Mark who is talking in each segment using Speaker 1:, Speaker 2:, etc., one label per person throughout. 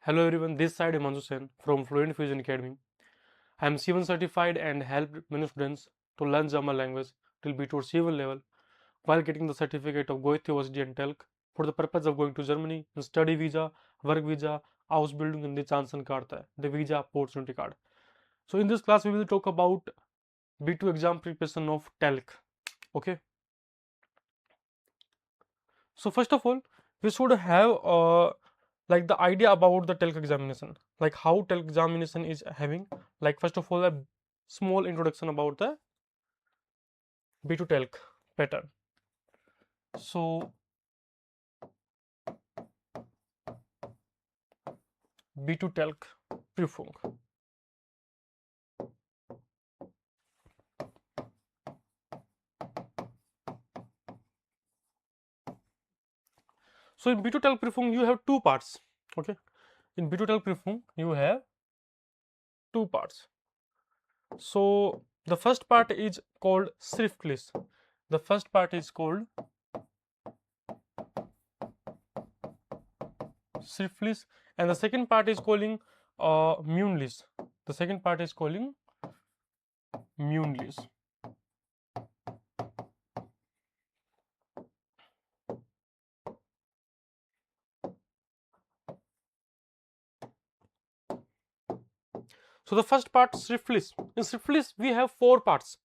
Speaker 1: Hello everyone, this side Himanshu Sen from Fluent Fusion Academy. I am C1 certified and helped many students to learn German language till B2 C1 level while getting the certificate of Goethe University and TELC for the purpose of going to Germany in study visa, work visa, Ausbildung and the Chanson card, the visa opportunity card. So in this class we will talk about B2 exam preparation of TELC. Okay. So first of all, we should have like the idea about the TELC examination, like how TELC examination is having. Like first of all, a small introduction about the B2 TELC pattern. So B2 TELC Prüfung. So in B2 TELC Prüfung you have two parts. Okay, in B2 TELC Prüfung you have two parts. So the first part is called Schriftlich. The first part is called Schriftlich, and the second part is calling Mündlich. The second part is calling Mündlich. So the first part, Schriftlich. In Schriftlich we have four parts.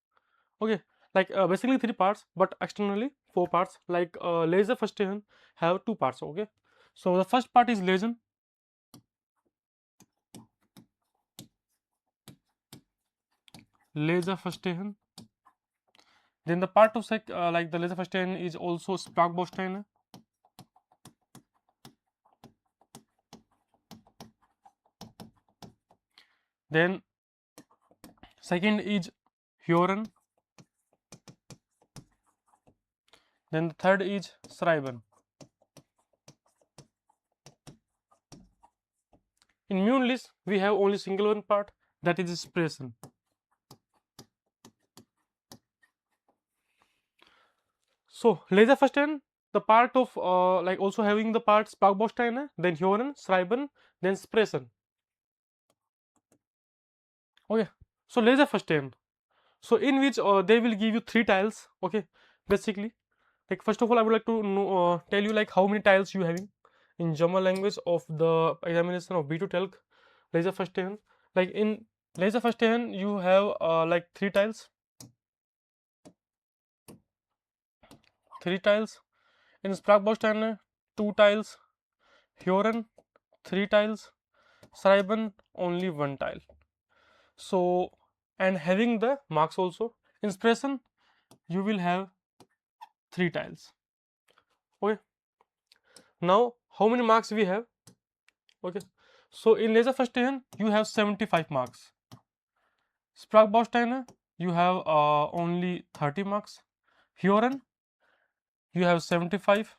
Speaker 1: Okay, like basically three parts, but externally four parts. Like Lesen Verstehen have two parts. Okay, so the first part is Lesen. Lesen Verstehen. Then the part of like the Lesen Verstehen is also Sprachbausteine. Then second is Hören. Then the third is Schreiben. In Mündlich we have only single one part, that is Sprechen. So Lesen Verstehen, the part of like also having the part Sprachbausteine, then Hören, Schreiben, then Sprechen. Okay, so Lesen Verstehen. So in which they will give you three tiles. Okay, basically, like first of all I would like to know, tell you like how many tiles you having in German language of the examination of B2 TELC Lesen Verstehen. Like in Lesen Verstehen you have like three tiles. In Sprachbausteine two tiles. Hören three tiles. Schreiben only one tile. So and having the marks also. In Sprechen you will have three tiles. Okay, now how many marks we have? Okay, so in Lesen Verstehen you have 75 marks. Sprachbausteine you have only 30 marks. Hören you have 75.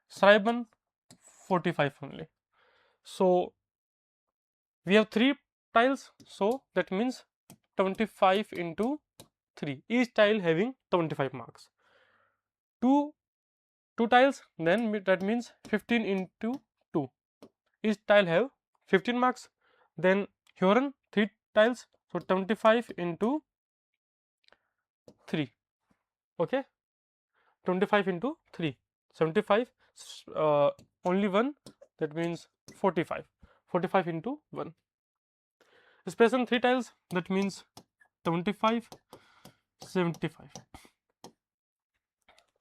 Speaker 1: Schreiben 45 only. So we have three tiles, so that means 25 into 3, each tile having 25 marks. Two tiles, then that means 15 into 2, each tile have 15 marks. Then Hören three tiles, so 25 into 3. Okay, 25 into 3, 75, only one, that means 45. 45 into 1. Sprechen three tiles, that means 25, 75.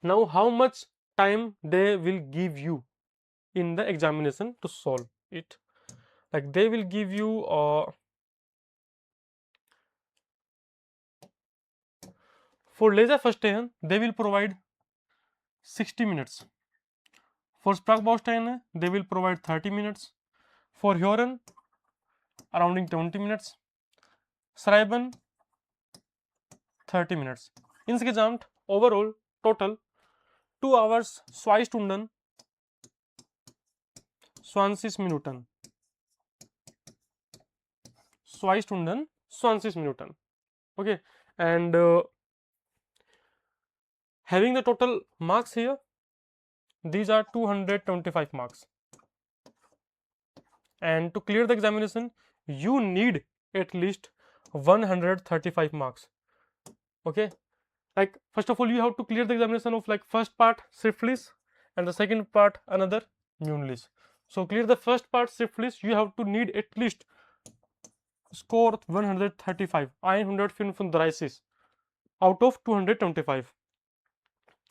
Speaker 1: Now how much time they will give you in the examination to solve it? Like they will give you for Lesen Verstehen they will provide 60 minutes. For Sprachbausteine they will provide 30 minutes. For Hören around 20 minutes. Schreiben 30 minutes. Insgesamt overall total 2 hours 2 Stunden 20 Minuten. 2 Stunden 20 Minuten. Okay, and having the total marks here, these are 225 marks. and to clear the examination you need at least 135 marks. Okay, like first of all you have to clear the examination of like first part schriftlich and the second part another mündlich. So clear the first part schriftlich, you have to need at least score 135 135 out of 225.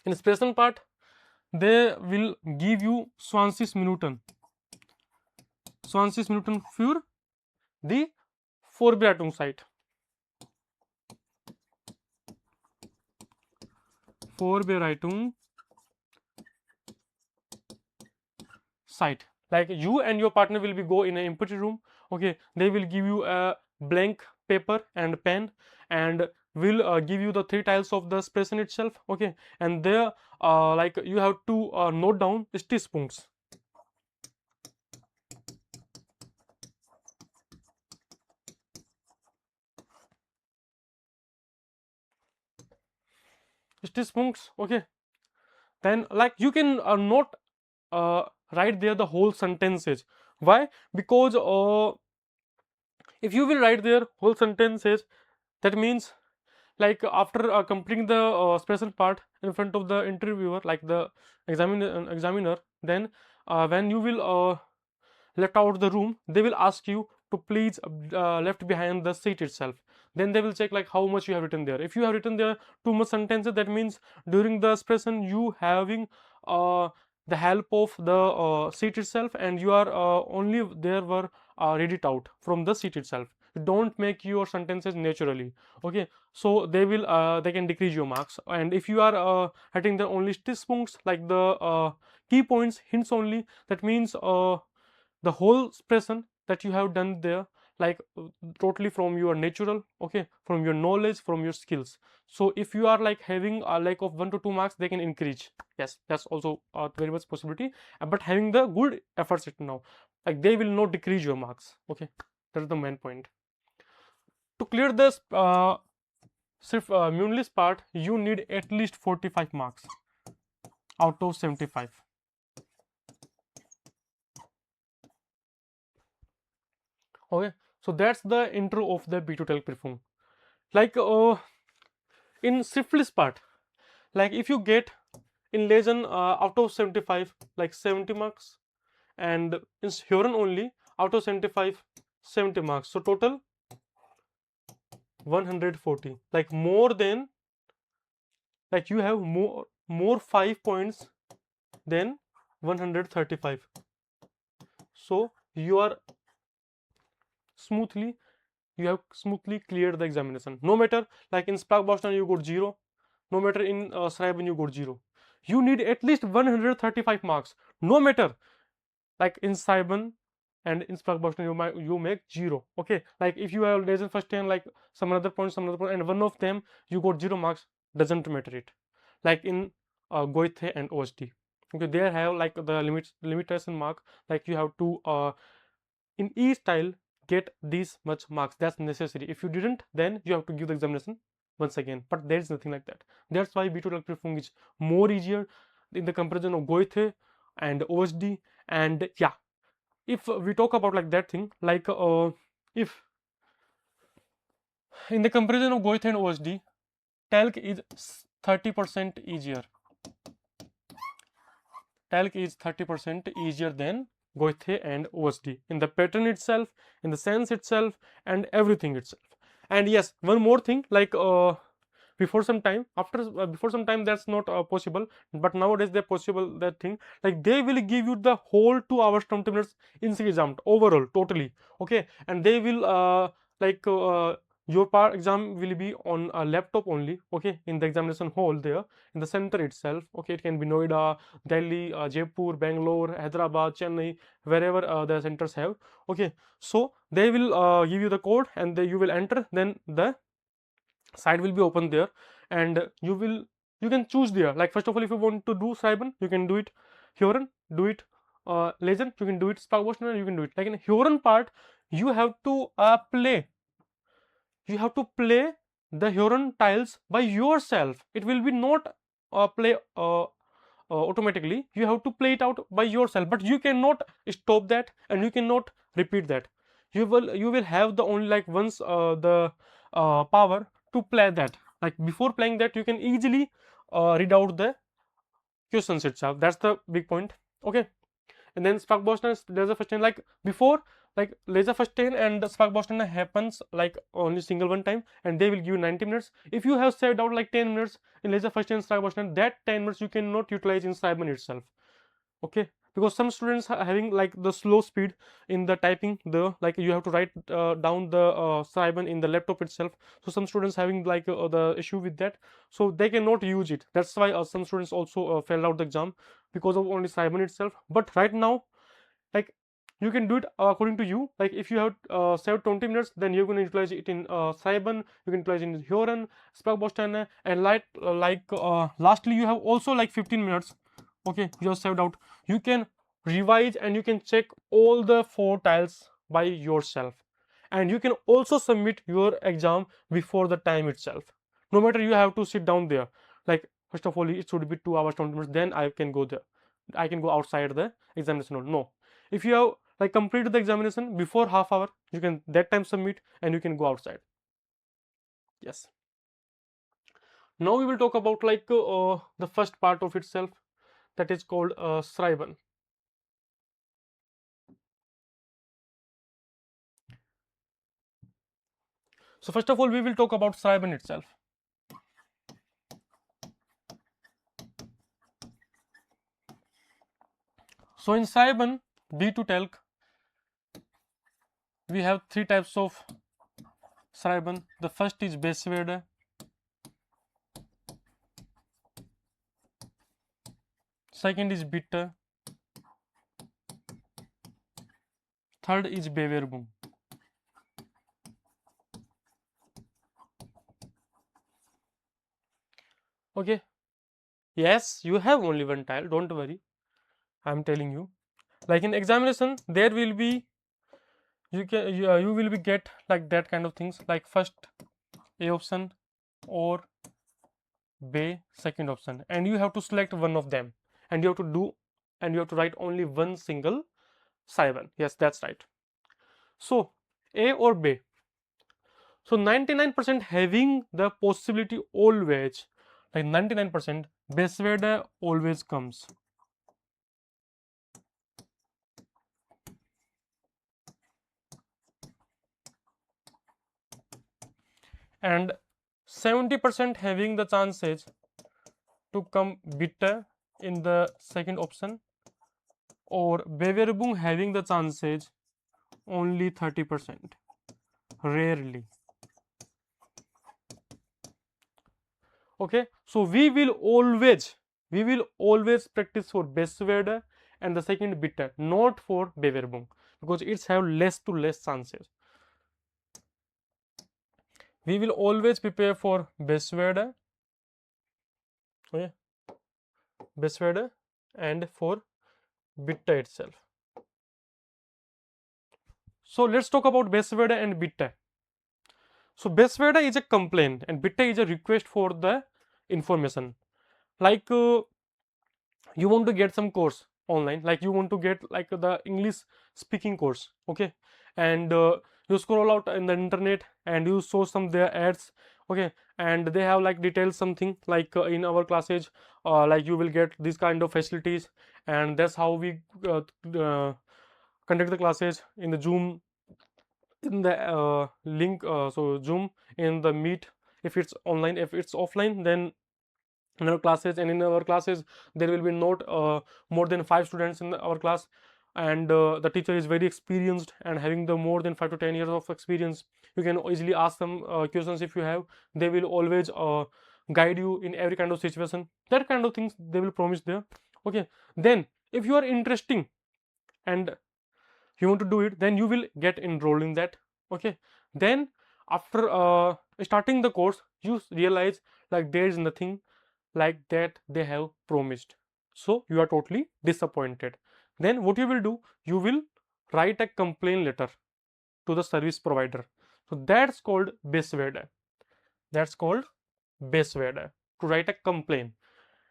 Speaker 1: In Sprechen part they will give you 20 Minuten für die Vorbereitungszeit. Vorbereitung site, like you and your partner will be go in an empty room. Okay, they will give you a blank paper and pen and will give you the 3 tiles of the expression itself. Okay, and there like you have to note down stichpunkts. Stichpunkts. Okay, then like you can not write there the whole sentences. Why? Because if you will write there whole sentences, that means like after completing the special part in front of the interviewer, like the examiner, then when you will let out the room, they will ask you to please left behind the seat itself. Then they will check like how much you have written there. If you have written there too much sentences, that means during the expression you having the help of the seat itself, and you are only there were read it out from the seat itself. Don't make your sentences naturally. Okay, so they will they can decrease your marks. And if you are writing the only stichpunkts, like the key points, hints only, that means the whole expression that you have done there, like totally from your natural, okay, from your knowledge, from your skills. So if you are like having a lack of 1 to 2 marks, they can increase. Yes, that's also a very much possibility. But having the good efforts it now, like they will not decrease your marks. Okay, that's the main point. To clear this mündlich part, you need at least 45 marks out of 75. Okay, so that's the intro of the B2 TELC Prüfung. Like in schriftlich part, like if you get in Lesen out of 75 like 70 marks, and in Hören only out of 75 70 marks, so total 140, like more than, like you have more 5 points than 135. So you are smoothly, you have smoothly cleared the examination. No matter like in Sprachbaustein you got 0, no matter in Schreiben you got 0. You need at least 135 marks. No matter like in Schreiben and in Sprachbaustein you make 0. Okay, like if you have Lesen first 10, like some other point, and one of them you got 0 marks, doesn't matter it. Like in Goethe and OSD. Okay, they have like the limitation mark, like you have to in each style get this much marks. That's necessary. If you didn't, then you have to give the examination once again. But there is nothing like that. That's why B2 TELC Prüfung is more easier in the comparison of Goethe and OSD. And yeah, if we talk about like that thing, like if in the comparison of Goethe and OSD, TELC is 30% easier. TELC is 30% easier than Goethe and OSD in the pattern itself, in the sense itself, and everything itself. And yes, one more thing, like before some time, before some time that's not possible, but nowadays they're possible, that thing, like they will give you the whole 2 hours 20 minutes exam overall totally. Okay, and they will like your part exam will be on a laptop only. Okay, in the examination hall there in the center itself. Okay, it can be Noida, Delhi, Jaipur, Bangalore, Hyderabad, Chennai, wherever the centers have. Okay, so they will give you the code and you will enter, then the site will be open there, and you can choose there. Like first of all, if you want to do Schreiben, you can do it. Hören, do it. Lesen, you can do it. Sprachbaustein, you can do it. Like in Hören part, you have to play. You have to play the Hören tiles by yourself. It will be not play automatically. You have to play it out by yourself, but you cannot stop that, and you cannot repeat that. You will have the only like once the power to play that. Like before playing that, you can easily read out the questions itself. That's the big point. Okay. And then Sprachbaustein, laser first like before, like laser first and the Sprachbaustein happens like only single one time, and they will give you 90 minutes. If you have saved out like 10 minutes in laser first and Sprachbaustein, that 10 minutes you cannot utilize in Schreiben itself. Okay, because some students are having like the slow speed in the typing, the like you have to write down the Schreiben in the laptop itself. So some students having like the issue with that, so they cannot use it. That's why some students also failed out the exam because of only Schreiben itself. But right now, like you can do it according to you. Like if you have saved 20 minutes, then you're going to utilize it in Schreiben, you can utilize it in Hören, Sprachbausteine, and lastly you have also like 15 minutes. Okay, you have saved out. You can revise and you can check all the 4 tiles by yourself, and you can also submit your exam before the time itself. No matter you have to sit down there, like first of all it should be 2 hours 20 minutes, then I can go there, I can go outside the examination hall. No, if you have like completed the examination before half hour, you can that time submit and you can go outside. Yes. Now we will talk about like the first part of itself, that is called Schreiben. So first of all, we will talk about Schreiben itself. So in Schreiben B2 TELC, we have 3 types of Schreiben. The first is Beschwerde, second is Bitte, third is Bewerbung. Okay, yes, you have only one tile, don't worry, I'm telling you. Like in examination, there will be you will be get like that kind of things, like first A option or B second option, and you have to select one of them, and you have to do, and you have to write only one single Schreiben. Yes, that's right. So A or B. So 99% having the possibility always, like 99% Beschwerde always comes. And 70% having the chances to come Bitte in the second option, or Bewerbung having the chances only 30%, rarely. Okay, so we will always practice for Beschwerde and the second Bitte, not for Bewerbung, because it's have less to less chances. We will always prepare for Beschwerde, okay, Beschwerde, and for Bitte itself. So let's talk about Beschwerde and Bitte. So Beschwerde is a complaint and Bitte is a request for the information. Like you want to get some course online, like you want to get like the English speaking course, okay, and you scroll out in the internet and you saw some their ads, okay, and they have like details something like in our classes, like you will get this kind of facilities, and that's how we conduct the classes in the Zoom, in the link, so Zoom, in the Meet, if it's online, if it's offline, then in our classes, and in our classes there will be not more than 5 students in our class, and the teacher is very experienced and having the more than 5 to 10 years of experience. You can easily ask them questions if you have. They will always guide you in every kind of situation. That kind of things they will promise there. Okay, then if you are interesting and you want to do it, then you will get enrolled in that. Okay, then after starting the course, you realize like there is nothing like that they have promised, so you are totally disappointed. Then what you will do, you will write a complaint letter to the service provider. So that's called Beschwerde. That's called Beschwerde, to write a complaint.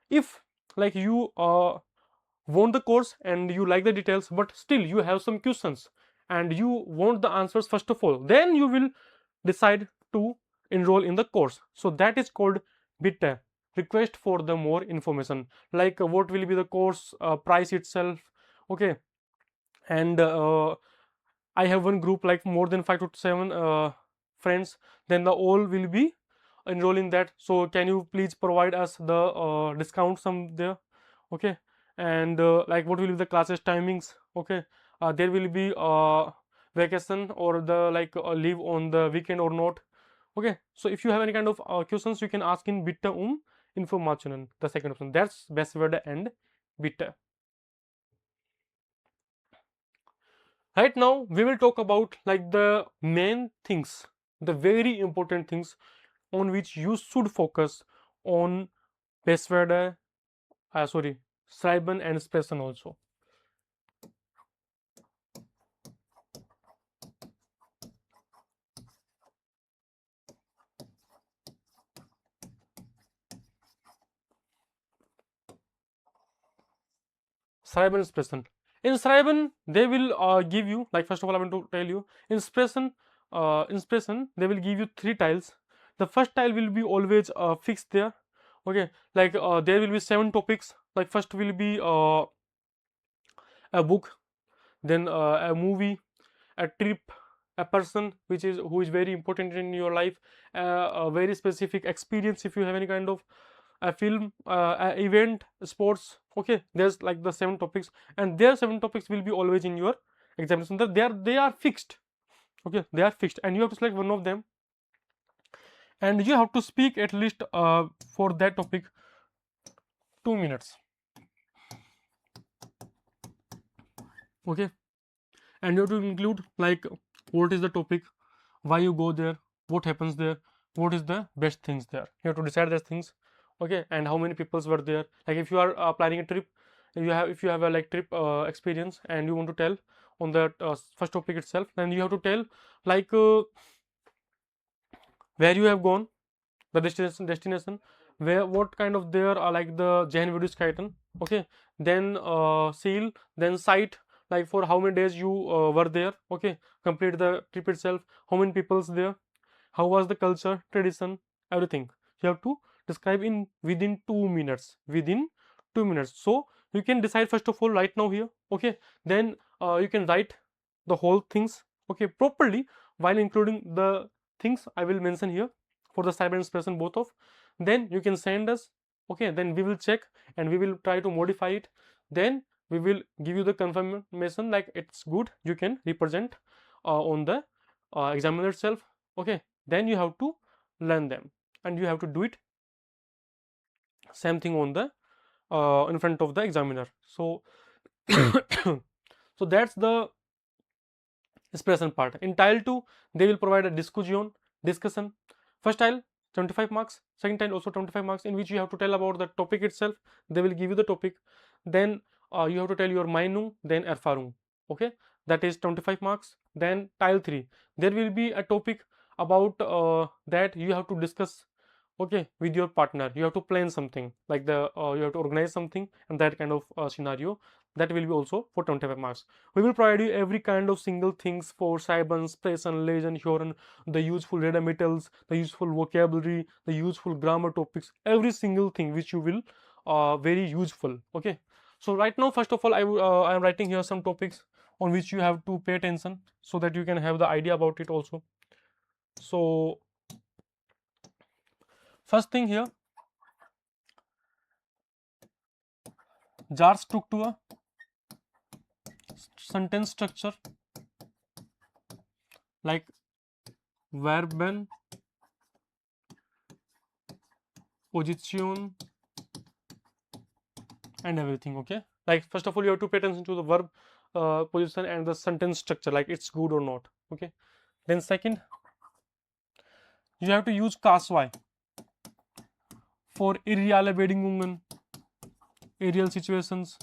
Speaker 1: If like you want the course and you like the details, but still you have some questions and you want the answers first of all, then you will decide to enroll in the course. So that is called bit request for the more information, like what will be the course price itself, okay. And I have one group like more than 5 to 7 friends, then the all will be enroll in that. So can you please provide us the discount some there, okay. And like what will be the classes timings, okay. There will be vacation or the like leave on the weekend or not, okay. So if you have any kind of questions, you can ask in bitte informationen, the second option, that's best word and bitte. Right now we will talk about like the main things, the very important things on which you should focus on Passwörter, sorry, Schreiben and Sprechen also. Schreiben and Sprechen. In Schreiben, they will give you, like first of all I want to tell you, in Sprechen they will give you 3 tiles. The first tile will be always fixed there, okay. Like there will be 7 topics. Like first will be a book, then a movie, a trip, a person which is who is very important in your life, a very specific experience if you have any kind of a film, a event, sports, okay. There's like the 7 topics, and their 7 topics will be always in your examination. They are fixed, okay. They are fixed, and you have to select one of them, and you have to speak at least for that topic 2 minutes, okay. And you have to include like what is the topic, why you go there, what happens there, what is the best things there. You have to decide those things, okay. And how many peoples were there. Like if you are planning a trip, if you have a like trip experience and you want to tell on that first topic itself, then you have to tell like where you have gone, the destination, where what kind of there are like the Jahan video skyton, okay. Then seal, then site, like for how many days you were there, okay. Complete the trip itself, how many people's there, how was the culture, tradition, everything you have to describe in within 2 minutes, within 2 minutes. So you can decide first of all right now here, okay. Then you can write the whole things, okay, properly, while including the things I will mention here for the cyber expression both of. Then you can send us, okay. Then we will check and we will try to modify it. Then we will give you the confirmation like it's good, you can represent on the examiner itself, okay. Then you have to learn them, and you have to do it same thing on the in front of the examiner. So so that's the expression part. In tile 2 they will provide a discussion. First tile 25 marks, second tile also 25 marks, in which you have to tell about the topic itself. They will give you the topic, then you have to tell your Meinung, then Erfahrung, okay. That is 25 marks. Then tile 3 there will be a topic about that you have to discuss, okay, with your partner. You have to plan something like the you have to organize something, and that kind of scenario, that will be also for 25 marks. We will provide you every kind of single things for Schreiben, Sprechen, Lesen, Hören, the useful redametals, the useful vocabulary, the useful grammar topics, every single thing which you will very useful, okay. So right now first of all I am writing here some topics on which you have to pay attention, so that you can have the idea about it also. So first thing here, jar structure, sentence structure, like verben, position, and everything, okay. Like first of all you have to pay attention to the verb position and the sentence structure, like it's good or not, okay. Then second, you have to use Kaswai for irreale Bedingungen, aerial situations.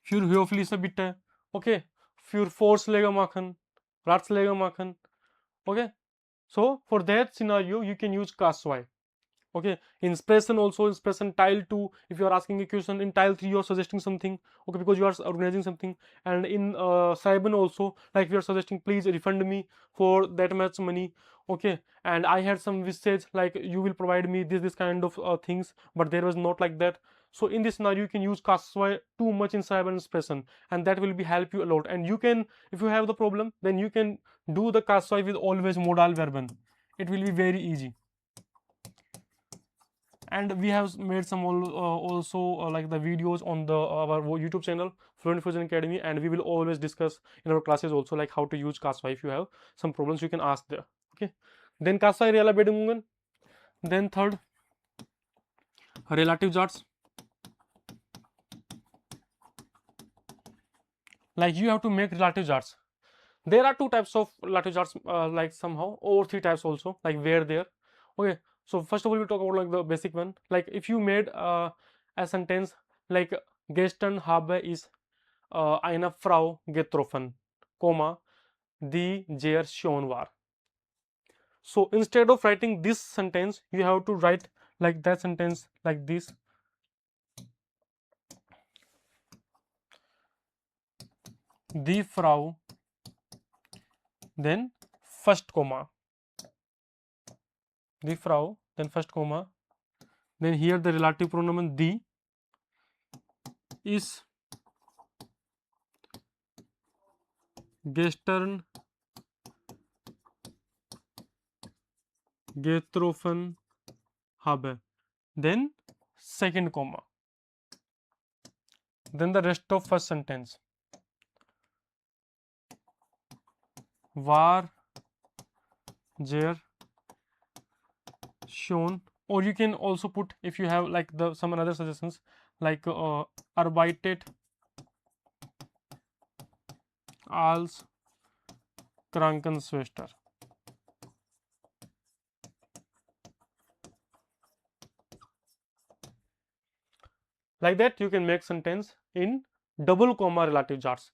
Speaker 1: Für höfliche Bitte, okay. Für Vorschläge machen, Ratschläge machen, okay. So for that scenario you can use Kaswai, Okay, in Sprechen also, in Sprechen tile 2, if you are asking a question, in tile 3 you are suggesting something, okay, because you are organizing something. And in Schreiben also, like we are suggesting, please refund me for that much money, okay, and I had some message like you will provide me this kind of things, but there was not like that. So in this scenario you can use Kaswai too much in Schreiben and Sprechen, and that will be help you a lot. And you can, if you have the problem, then you can do the Kaswai with always modal verben. It will be very easy. And we have made some also like the videos on the our YouTube channel Fluent Fusion Academy, and we will always discuss in our classes also like how to use Kaswai. If you have some problems you can ask there, okay. Then Kaswai real bedungen. Then third, relative charts. Like you have to make relative charts. There are two types of relative charts, like somehow, or three types also, like where there, okay. So first of all we talk about like the basic one. Like if you made a sentence like gestern habe is eine Frau getroffen, comma, die sehr schön war. So instead of writing this sentence, you have to write like that sentence like this. Die Frau, then first comma. Die Frau, then first comma. Then here the relative pronoun die is gestern getroffen habe, then second comma, then the rest of first sentence. War sehr schön, or you can also put, if you have like the some other suggestions like arbeitet als Krankenschwester. Like that you can make sentence in double comma relative charts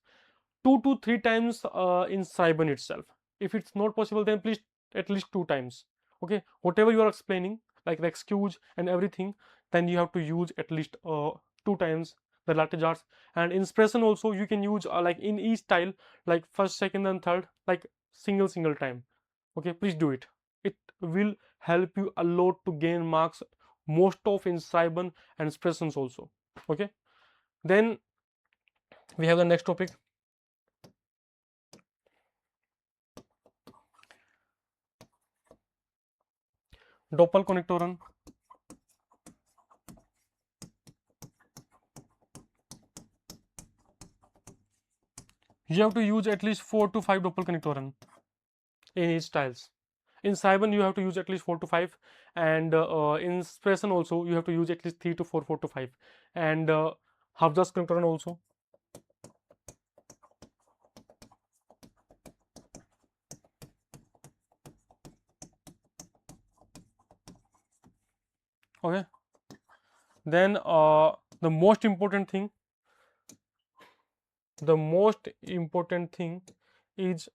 Speaker 1: 2 to 3 times in Schreiben itself. If it's not possible, then please at least 2 times, okay. Whatever you are explaining, like the excuse and everything, then you have to use at least 2 times the relative charts. And in Sprechen also you can use like in each style, like first, second and third, like single time, okay. Please do it. It will help you a lot to gain marks, most of in Schreiben and Sprechens also, okay. Then we have the next topic, Doppelkonnektoren. You have to use at least 4 to 5 Doppelkonnektoren in each styles. In Schreiben you have to use at least 4 to 5, and in Sprechen also you have to use at least 3 to 4, 4 to 5, and Hauptsatzkonnektoren also. Okay. Then the most important thing is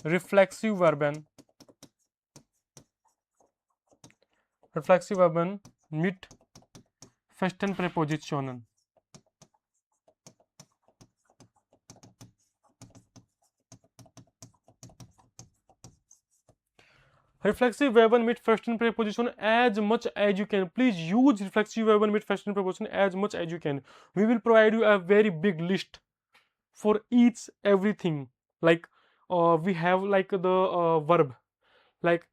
Speaker 1: reflexive verben mit festen Präpositionen. Reflexive verben with festen preposition as much as you can. Please use reflexive verben with festen preposition as much as you can. We will provide you a very big list for each everything. Like we have like the verb like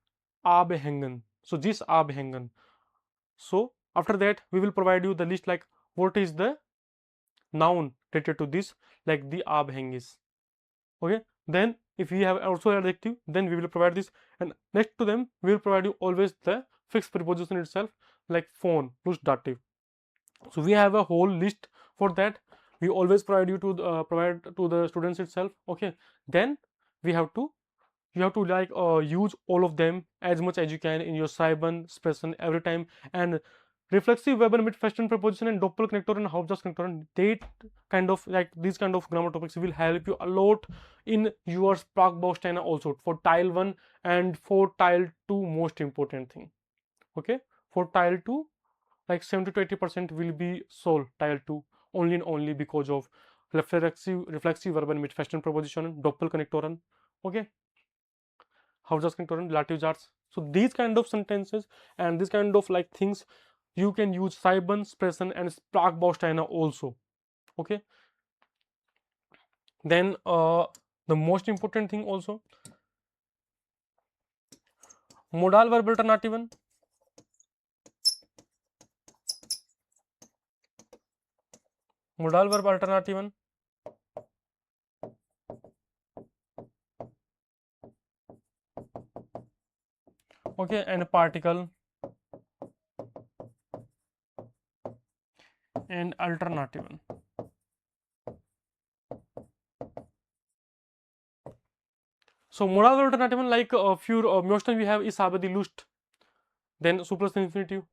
Speaker 1: abhängen. So this abhängen. So after that we will provide you the list like what is the noun related to this, like the abhäng is, okay. Then if we have also adjective, then we will provide this, and next to them we will provide you always the fixed preposition itself like phone plus dative. So we have a whole list for that. We always provide you to provide to the students itself, okay. Then we have to, you have to like use all of them as much as you can in your Schreiben, Sprechen every time. And reflexive Verben mit festen Preposition and Doppelkonnektoren and Hauptsatzkonnektoren. They kind of like these kind of grammar topics will help you a lot in your Sprachbausteine also for tile 1 and for tile 2 most important thing. Okay, for tile 2 like 70 to 80% will be solved tile 2 only and only because of reflexive Verben mit festen Prepositionen, Doppelkonnektoren. Okay, Hauptsatzkonnektoren, relative jars. So these kind of sentences and this kind of like things you can use Schreiben, Sprechen and Sprachbausteine also. Okay, then the most important thing also modal verb alternativen. Modal verb alternativen. Okay, and particle and alternativen. So modal verb alternativen like für möchten wir have ich habe die Lust, then superlative infinitive,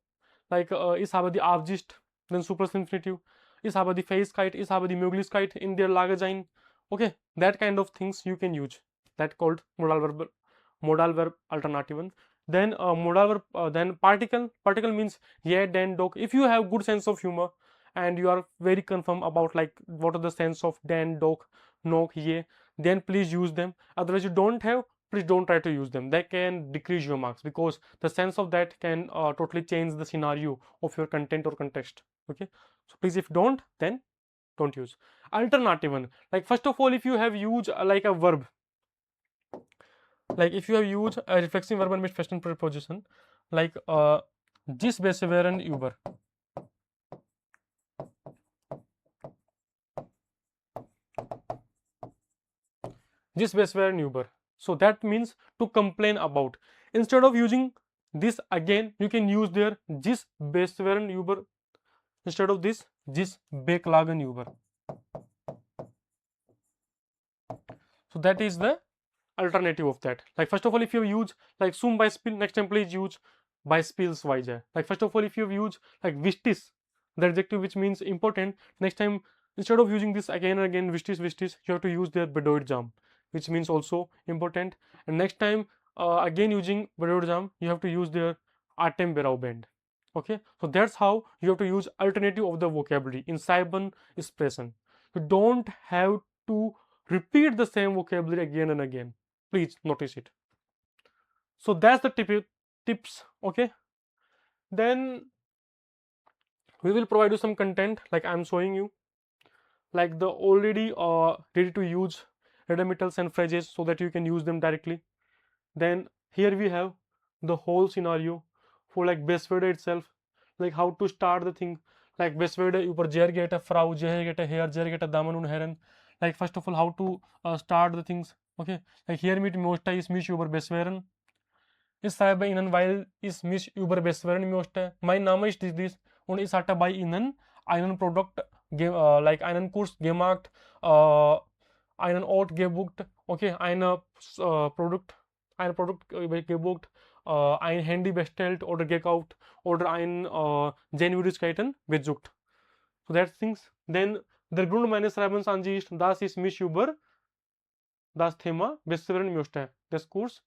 Speaker 1: like ich habe die Absicht, then superlative infinitive, ich habe die Fähigkeit, ich habe die Möglichkeit in der Lage sein. Okay, that kind of things you can use, that called modal verb alternativen. Then modal verb then particle means yeah, then, dog. If you have good sense of humor and you are very confirm about like what are the sense of then, dog, no, yeah, then please use them. Otherwise you don't have, please don't try to use them. They can decrease your marks because the sense of that can totally change the scenario of your content or context. Okay, so please, if don't, then don't use. Alternative one, like first of all, if you have used like a verb, like if you have used a reflexive verb with festen preposition, like this wären über, this wären über, so that means to complain about. Instead of using this again, you can use there this wären über. Instead of this beklagen über. So that is the alternative of that. Like first of all, if you use like zum Beispiel, next time please use beispielsweise. Like first of all, if you use like wichtig, the adjective which means important, next time instead of using this again and again wichtig, you have to use their bedeutsam, which means also important. And next time again using bedeutsam, you have to use their atemberaubend. Okay, so that's how you have to use alternative of the vocabulary in Schreiben, Sprechen. You don't have to repeat the same vocabulary again and again. Please notice it. So that's the tips. Okay, then we will provide you some content like I'm showing you, like the already ready to use redimitals and phrases so that you can use them directly. Then here we have the whole scenario for like Bestwörter itself, like how to start the thing, like Bestwörter über sehr geehrte Frau, sehr geehrte Herr, sehr geehrte Damen und Herren. Like first of all, how to start the things. Okay, like hier mit möchte ich mich über beschweren. Ich schreibe Ihnen, weil ich mich über beschweren möchte. Mein Name ist this und ich hatte bei Ihnen einen Produkt, like einen Kurs gemacht, einen Ort gebucht, okay, ein Produkt gebucht, ein Handy bestellt oder gekauft oder ein Genuidiskeiten besucht. So that's things. Then der Grund meines Schreibens an sich ist, dass ich mich über das Thema beschweren möchte. Das Kurs,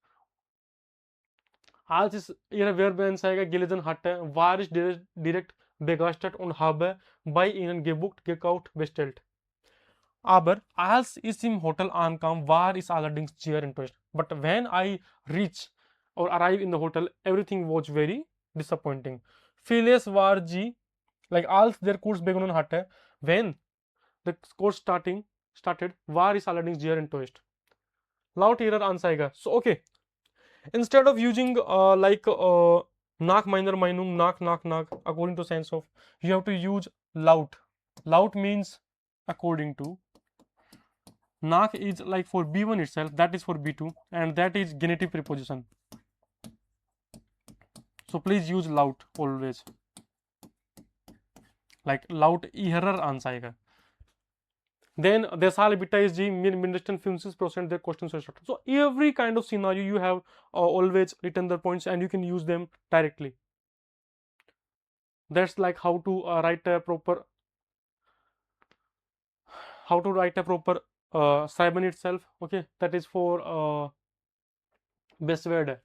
Speaker 1: als ich Ihre Werbeanzeige gelesen hatte, war ich direkt begeistert und habe bei Ihnen gebucht, gekauft, bestellt. Aber als ich im Hotel ankam, war ich allerdings sehr enttäuscht. But when I reach or arrive in the hotel, everything was very disappointing. Vieles war sie, like als der Kurs begonnen hatte, when the course started, war ich allerdings sehr enttäuscht. Laut ihrer Anzeige. So okay, instead of using nach meiner Meinung, nach, according to sense of, you have to use laut. Laut means according to. Nach is like for B1 itself, that is for B2, and that is genitive preposition. So please use laut always. Like laut ihrer Anzeige. Then deshalb bitte ist die mindestens 50% der questions are shorter. So every kind of scenario you have always written the points and you can use them directly. That's like how to write a proper Schreiben itself. Okay, that is for best word.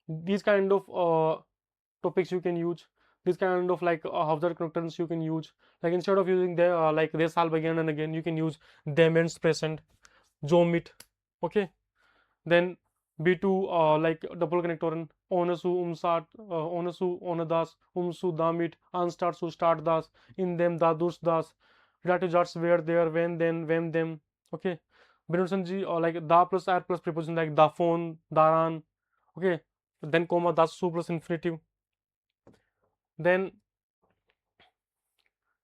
Speaker 1: These kind of topics you can use. This kind of like Hauser connectors you can use. Like instead of using the like this all again and again, you can use them and present, zomit. Okay, then B2 like double connector onasu umsat onasu onadas umsu damit unstart su start das in them dadus das that is just where there when then when them. Okay, Brinson ji like da plus r plus preposition like da phone daran. Okay, then comma das su plus infinitive. Then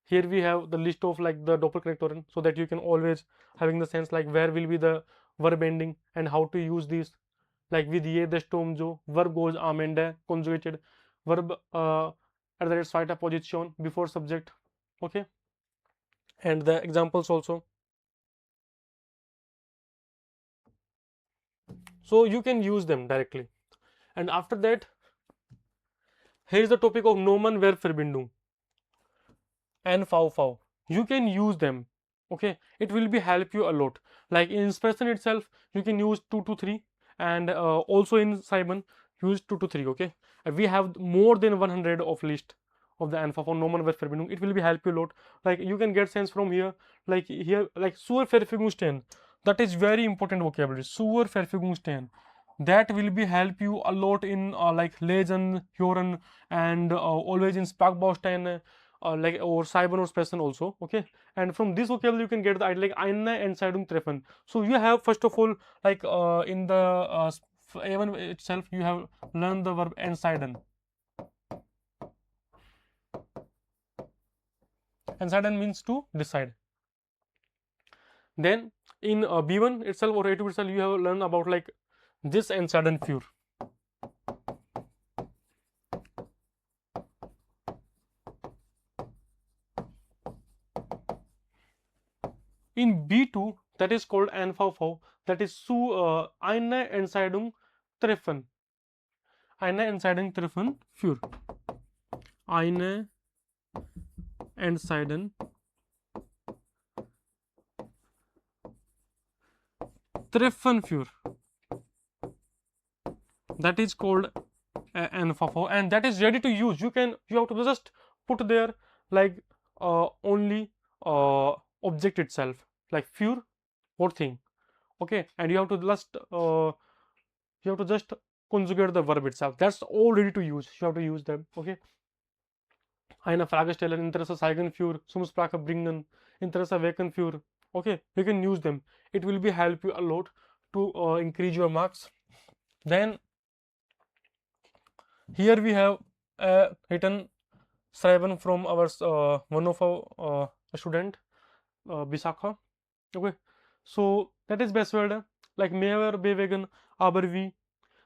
Speaker 1: here we have the list of like the doppel connector so that you can always having the sense like where will be the verb ending and how to use these. Like with ye the storm jo verb goes am and conjugated verb at the right position before subject. Okay, and the examples also, so you can use them directly. And after that, here is the topic of nomen verb verbindung and fau. You can use them. Okay, it will be help you a lot. Like in Sprechen itself, you can use 2 to 3, and also in Schreiben use 2 to 3. Okay, we have more than 100 of list of the ANFA for nomen verb verbindung. It will be help you a lot. Like you can get sense from here. Like here, like zur Verfügung stehen. That is very important vocabulary. Zur Verfügung stehen. That will be help you a lot in like Lesen, Hören, and always in Sprachbausteine, like or Schreiben or Sprechen also. Okay, and from this vocabulary you can get the idea like eine Entscheidung treffen. So you have first of all like in the even itself you have learned the verb entscheiden. Entscheiden means to decide. Then in B1 itself or A2 itself you have learned about like this entscheiden für. In B2 that is called NVV, that is zu eine Entscheidung treffen. Eine Entscheidung treffen für. Eine Entscheidung treffen für. That is called NVV, and that is ready to use. You have to just put there like only object itself, like für what thing. Okay, and you have to just conjugate the verb itself. That's all ready to use. You have to use them. Okay, eine Frage stellen, Interesse zeigen für, zum Sprache bringen, Interesse wecken für. Okay, you can use them. It will be help you a lot to increase your marks. Then here we have written Schreiben from our one of our student Bisakha. Okay, so that is best word like mehr bewegen, aber wie.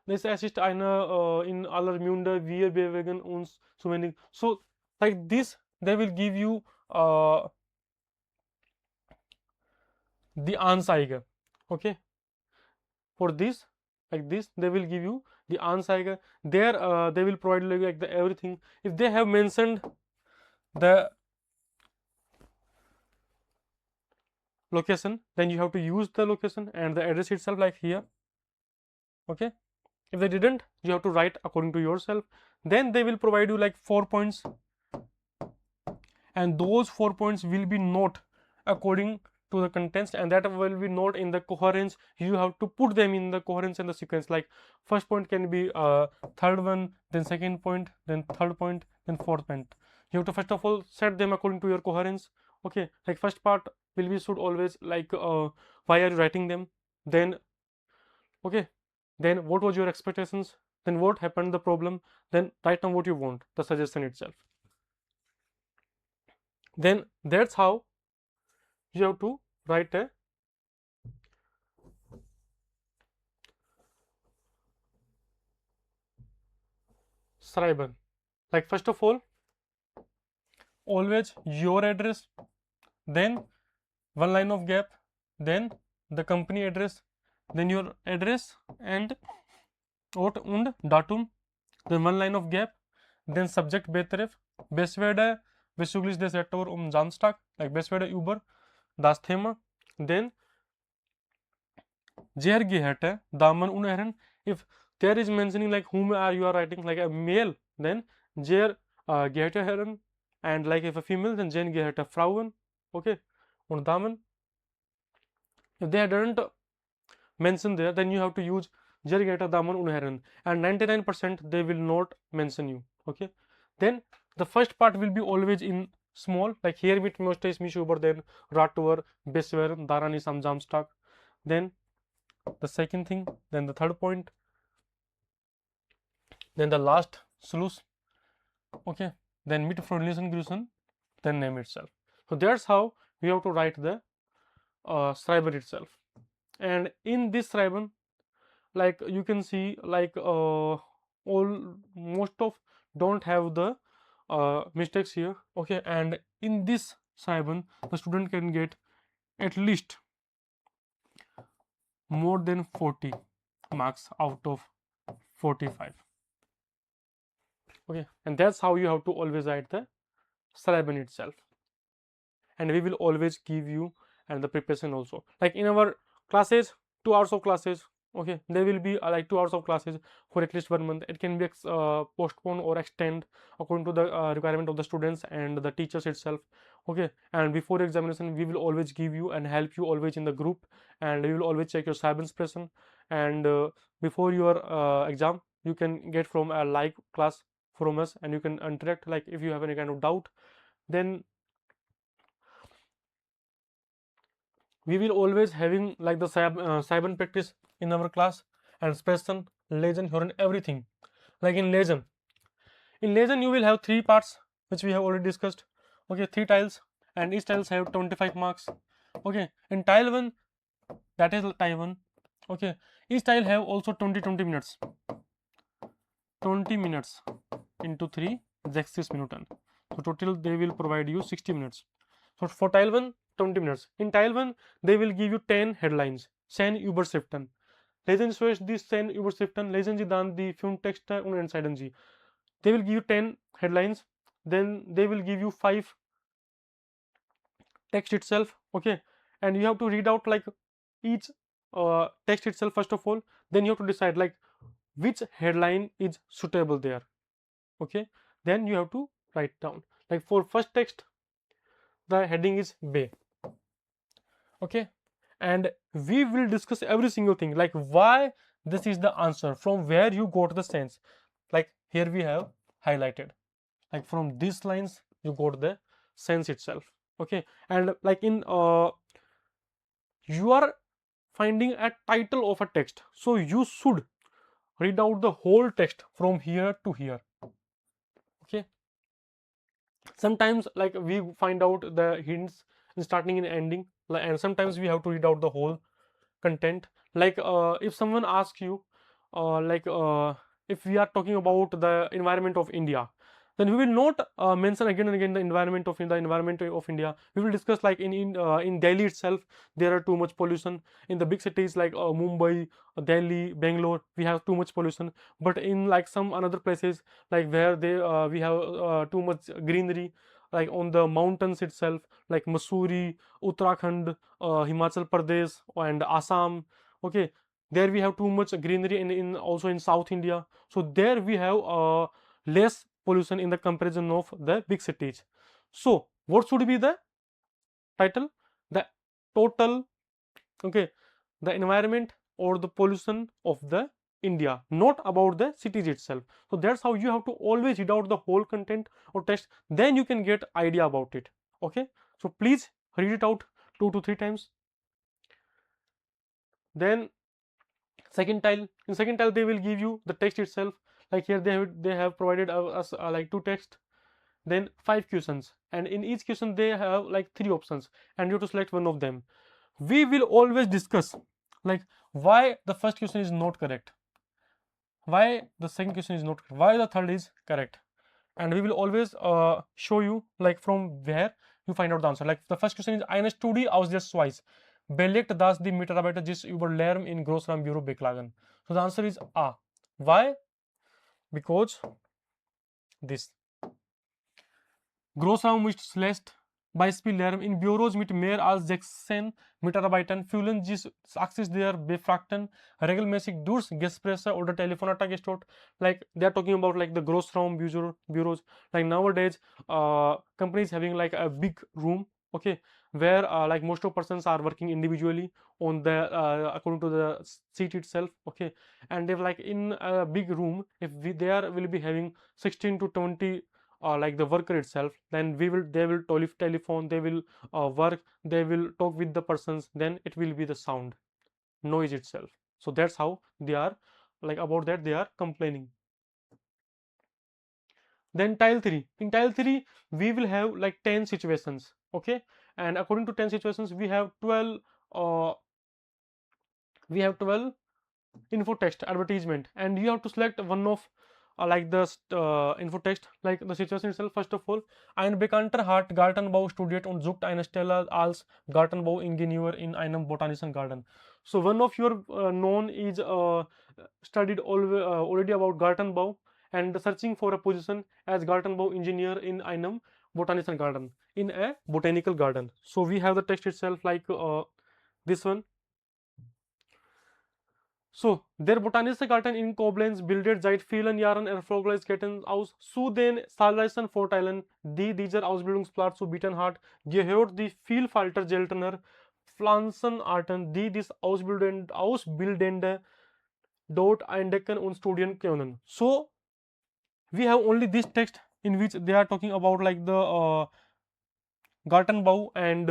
Speaker 1: Das ist eine in aller Munde, wir bewegen uns zu wenig. So like this, they will give you the Anzeige. Okay, for this, like this, they will give you the Anzeige. There they will provide like the everything. If they have mentioned the location, then you have to use the location and the address itself like here. Okay, if they didn't, you have to write according to yourself. Then they will provide you like 4 points, and those 4 points will be not according to the contents, and that will be not in the coherence. You have to put them in the coherence and the sequence. Like first point can be third one, then second point, then third point, then fourth point. You have to first of all set them according to your coherence. Okay, like first part will be should always like why are you writing them, then okay, then what was your expectations, then what happened the problem, then write down what you want, the suggestion itself. Then that's how you have to write a Schreiben. Like first of all, always your address, then one line of gap, then the company address, then your address and Ort und Datum, then one line of gap, then subject betref, best werde bezüglich des Sektor Samstag, like best werde über das Thema, then Ger gehörte Damen und Herren. If there is mentioning like whom are you are writing like a male, then Ger gehörte Herren, and like if a female, then Jen gehörte Frauen. Okay, und Damen. If they didn't mention there, then you have to use Ger gehörte Damen und Herren, and 99% they will not mention you. Okay, then the first part will be always in small, like here mit möchte ich mich über den Radtour beschweren, daran ist am Samstag. Then the second thing, then the third point, then the last Schluss. Okay, then mit freundlichen Grüßen, then name itself. So that's how we have to write the Schreiben itself. And in this Schreiben, like you can see, like most of don't have the mistakes here. Okay, and in this Schreiben, the student can get at least more than 40 marks out of 45. Okay, and that's how you have to always write the Schreiben itself. And we will always give you and the preparation also, like in our classes, 2 hours of classes. Okay, there will be like 2 hours of classes for at least 1 month. It can be postponed or extend according to the requirement of the students and the teachers itself. Okay, and before examination we will always give you and help you always in the group, and we will always check your Schreiben Sprechen, and before your exam you can get from a live class from us, and you can interact, like if you have any kind of doubt, then we will always having like the Schreiben practice in our class, and Sprechen, Lesen, Hören, everything. Like in Lesen you will have 3 parts which we have already discussed. Okay, 3 tiles, and each tiles have 25 marks. Okay, in tile 1, that is tile 1. Okay, each tile have also 20 minutes. 20 minutes into 3 60 minutes. So total they will provide you 60 minutes. So for tile 1, 20 minutes. In tile 1, they will give you 10 headlines. 10 Überschriften. Lesen Sie die 10 Überschriften. Lesen Sie dann die 5 Texte und entscheiden Sie. They will give you 10 headlines. Then they will give you 5 text itself. Okay, and you have to read out like each text itself first of all. Then you have to decide like which headline is suitable there. Okay, then you have to write down. Like for first text, the heading is B. Okay, and we will discuss every single thing, like why this is the answer, from where you got the sense. Like here we have highlighted, like from these lines you got the sense itself. Okay, and like in you are finding a title of a text, so you should read out the whole text from here to here. Okay, sometimes like we find out the hints in starting and ending, and sometimes we have to read out the whole content. Like if someone asks you like if we are talking about the environment of India, then we will not mention again and again the environment of India. We will discuss like in Delhi itself there are too much pollution. In the big cities like Mumbai, Delhi, Bangalore, we have too much pollution. But in like some another places, like where they we have too much greenery, like on the mountains itself, like Mussoorie, Uttarakhand, Himachal Pradesh, and Assam. Okay, there we have too much greenery in also in South India. So there we have less pollution in the comparison of the big cities. So what should be the title? The total, okay, the environment or the pollution of the India, not about the cities itself. So that's how you have to always read out the whole content or text, then you can get idea about it. Okay, so please read it out 2 to 3 times. Then second tile, in second tile they will give you the text itself. Like here they have provided us like 2 text, then 5 questions, and in each question they have like 3 options, and you have to select one of them. We will always discuss like why the first question is not correct, why the second question is not correct, why the third is correct, and we will always show you like from where you find out the answer. Like the first question is eine Studie aus der Schweiz belegt, dass die Mitarbeiter sich über Lärm in Großraumbüro beklagen. So the answer is A. Why? Because this. Großraum ist schlecht. Beispiel Lärm. In Büros mit mehr als 16 Mitarbeitern fühlen sich Access der Befragten regelmäßig durch Gespräche oder Telefonate gestört. Like they are talking about like the Großraum bureaus. Like nowadays, companies having like a big room, okay, where like most of persons are working individually on the according to the seat itself, okay, and if like in a big room, if there will be having 16 to 20 like the worker itself, then they will telephone, they will work, they will talk with the persons, then it will be the sound noise itself. So that's how they are, like about that they are complaining. Then tile 3, in tile 3 we will have like 10 situations, okay, and according to 10 situations we have 12 uh, we have 12 info text advertisement, and you have to select one of like the info text, like the situation itself. First of all, ein bekannter hat Gartenbau studiert und sucht eine Stelle als Gartenbauingenieur in einem botanischen Garten. So one of your known is studied already about Gartenbau and searching for a position as Gartenbau engineer in einem botanischen Garden, in a botanical garden. So we have the text itself like this one. So, der botanische Garten in Koblenz bildet seit vielen Jahren Erfolgsketten aus, zu den zahlreichen Vorteilen, die dieser Ausbildungsplatz zu bieten hat, gehört die Vielfalt seltener Pflanzenarten, die das Ausbildende dort entdecken und studieren können. So, we have only this text in which they are talking about like the Gartenbau and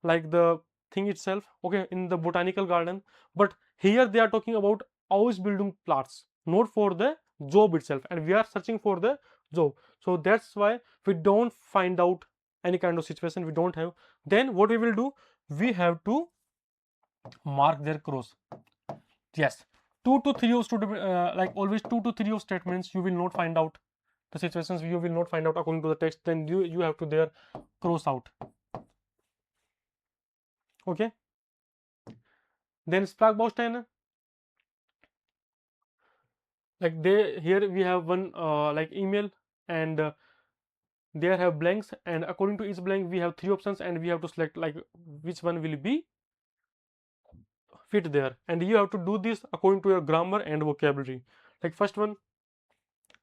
Speaker 1: like the thing itself, okay, in the botanical garden, but here they are talking about Ausbildungsplatz, not for the job itself, and we are searching for the job. So that's why we don't find out any kind of situation, we don't have. Then what we will do, we have to mark their cross. Yes, 2 to 3 of like always 2 to 3 of statements you will not find out, the situations you will not find out according to the text, then you have to there cross out, okay. Then Sprachbausteine, like they here we have one like email, and there have blanks, and according to each blank we have 3 options, and we have to select like which one will be fit there, and you have to do this according to your grammar and vocabulary. Like first one,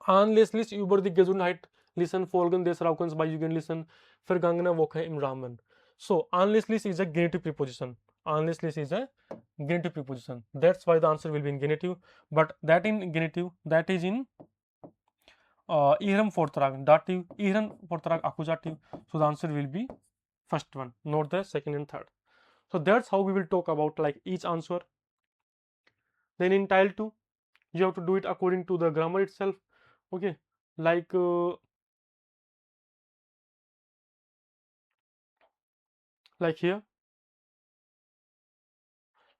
Speaker 1: anlässlich über die Gesundheit listen folgen des Rauchens bei Jugendlichen vergangene Woche im Rahmen. So anlässlich is a genitive preposition, anlässlich is a genitive preposition, that's why the answer will be in genitive, but that in genitive, that is in ihrem Vortrag dative, ihren Vortrag accusative, so the answer will be first one, not the second and third. So that's how we will talk about like each answer. Then in tile 2 you have to do it according to the grammar itself, okay, like here,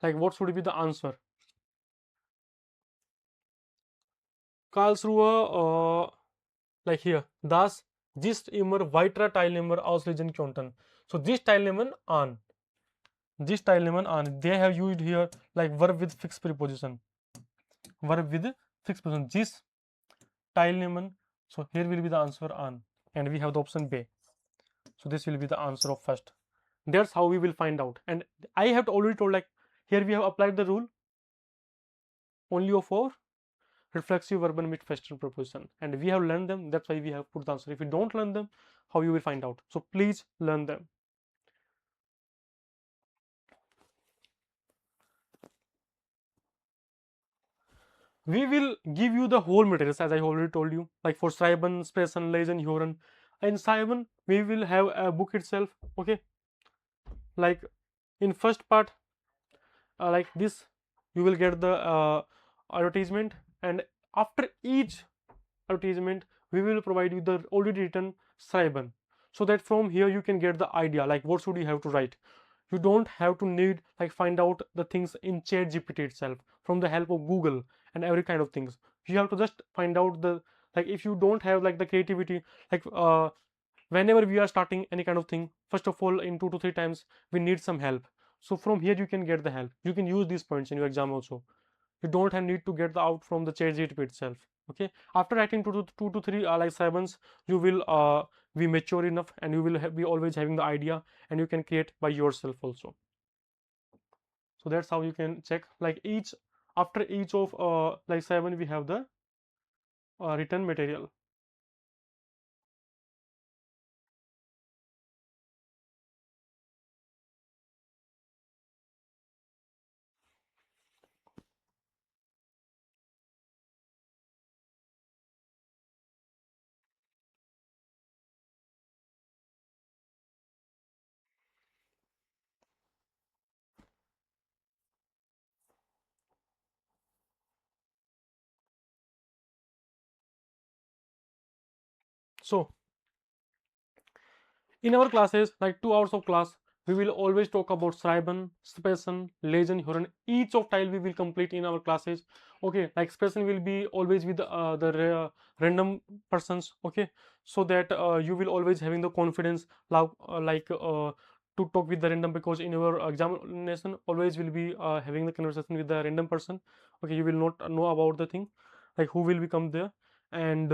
Speaker 1: like what should be the answer. Karlsruhe, like here, das ist immer weitere Teilnehmer auslesen könnten. So this teilnehmen an, they have used here like verb with fixed preposition, this teilnehmen. So here will be the answer an, and we have the option B. So this will be the answer of first. That's how we will find out. And I have already told, like here we have applied the rule only of 4 reflexive verb and with first preposition, and we have learned them, that's why we have put the answer. If you don't learn them, how you will find out? So please learn them. We will give you the whole materials as I already told you, like for Schreiben, Sprechen, Lesen, Hören. In Schreiben we will have a book itself, okay, like in first part like this you will get the advertisement, and after each advertisement we will provide you the already written Schreiben, so that from here you can get the idea like what should you have to write. You don't have to need like find out the things in ChatGPT itself from the help of Google and every kind of things. You have to just find out the, like if you don't have like the creativity, like whenever we are starting any kind of thing, first of all in 2 to 3 times we need some help. So from here you can get the help, you can use these points in your exam also. You don't have need to get the out from the ChatGPT itself. Okay, after writing two to three like sevens, you will be mature enough, and you will be always having the idea, and you can create by yourself also. So that's how you can check, like each, after each of like seven we have the written material. So in our classes, like 2 hours of class, we will always talk about Schreiben, Sprechen, Lesen, Hören. Each of tile we will complete in our classes. Okay, like Sprechen will be always with random persons. Okay, so that you will always having the confidence, to talk with the random, because in your examination always will be having the conversation with the random person. Okay, you will not know about the thing, like who will become there. And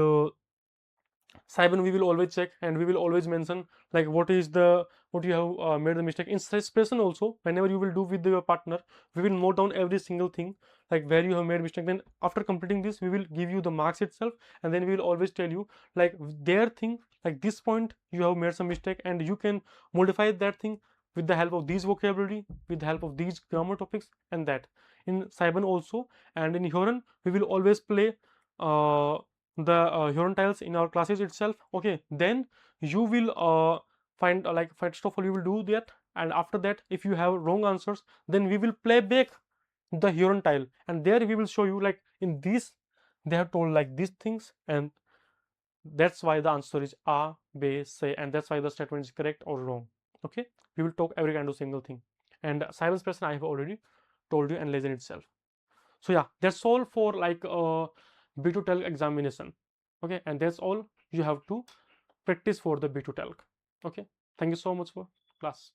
Speaker 1: Simon, we will always check, and we will always mention like what is the, what you have made the mistake in stress person also. Whenever you will do with your partner, we will note down every single thing, like where you have made mistake. Then after completing this, we will give you the marks itself, and then we will always tell you like their thing, like this point you have made some mistake, and you can modify that thing with the help of these vocabulary, with the help of these grammar topics, and that in Simon also. And in Huron we will always play the Huron tiles in our classes itself. Okay, then you will find like first of all you will do that, and after that if you have wrong answers, then we will play back the Huron tile, and there we will show you like in this they have told like these things, and that's why the answer is A, B, C, and that's why the statement is correct or wrong. Okay, we will talk every kind of single thing. And silence person I have already told you, and lesson itself. So yeah, that's all for like B2 TELC examination. Okay, and that's all you have to practice for the B2 TELC. Okay, thank you so much for class.